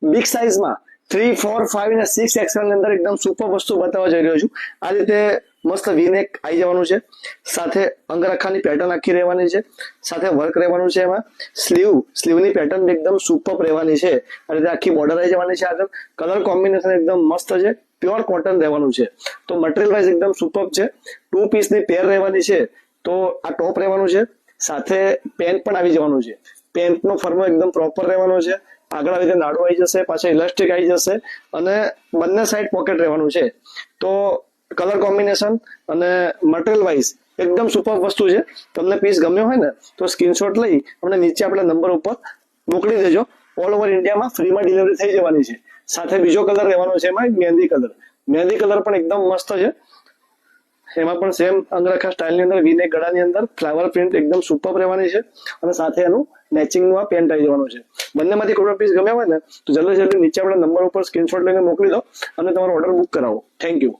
Big સાઇઝમાં 3, 4, 5 અને 6 Excel ની અંદર એકદમ સુપર વસ્તુ બતાવવા જઈ રહ્યો છું. આ રીતે મસ્ત વીનેક આવી જવાનું છે, સાથે અંગરખાની પેટર્ન આખી રહેવાની છે, સાથે વર્ક રહેવાનું છે. એમાં સ્લીવની પેટર્ન એકદમ સુપર રહેવાની છે. આ રીતે આખી બોર્ડર આવી જવાની છે. આગળ કલર કોમ્બિનેશન એકદમ મસ્ત છે, પ્યોર કોટન રહેવાનું છે. તો મટીરિયલ વાઇઝ એકદમ સુપર છે. 2 પીસની પેર રહેવાની છે. તો આ ટોપ રહેવાનું છે, સાથે પેન્ટ પણ આવી જવાનું છે. પેન્ટનો ફર્મો એકદમ પ્રોપર રહેવાનો છે. આગળ આવી રીતે નાડું આવી જશે, પાછળ ઇલાસ્ટિક આવી જશે અને બંને સાઈડ પોકેટ રહેવાનું છે. તો કલર કોમ્બિનેશન અને મટીરિયલ વાઇઝ એકદમ સુપર વસ્તુ છે. તમને પીસ ગમ્યો હોય ને તો સ્ક્રીનશોટ લઈ અમને નીચે આપણા નંબર ઉપર મોકલી દેજો. ઓલ ઓવર ઇન્ડિયામાં ફ્રીમાં ડિલિવરી થઈ જવાની છે. સાથે બીજો કલર રહેવાનો છે એમાં મહેંદી કલર. મહેંદી કલર પણ એકદમ મસ્ત છે. એમાં પણ સેમ અંગરખા સ્ટાઇલની અંદર વીનેક ગળાની અંદર ફ્લાવર પ્રિન્ટ એકદમ સુપર રહેવાની છે અને સાથે એનું મેચિંગનું આ પેન્ટ આવી જવાનું છે. બંનેમાંથી કોઈ પીસ ગમ્યા હોય ને તો જલ્દી નીચે આપણા નંબર ઉપર સ્ક્રીનશોટ લઈને મોકલી દો અને તમારો ઓર્ડર બુક કરાવો. Thank you.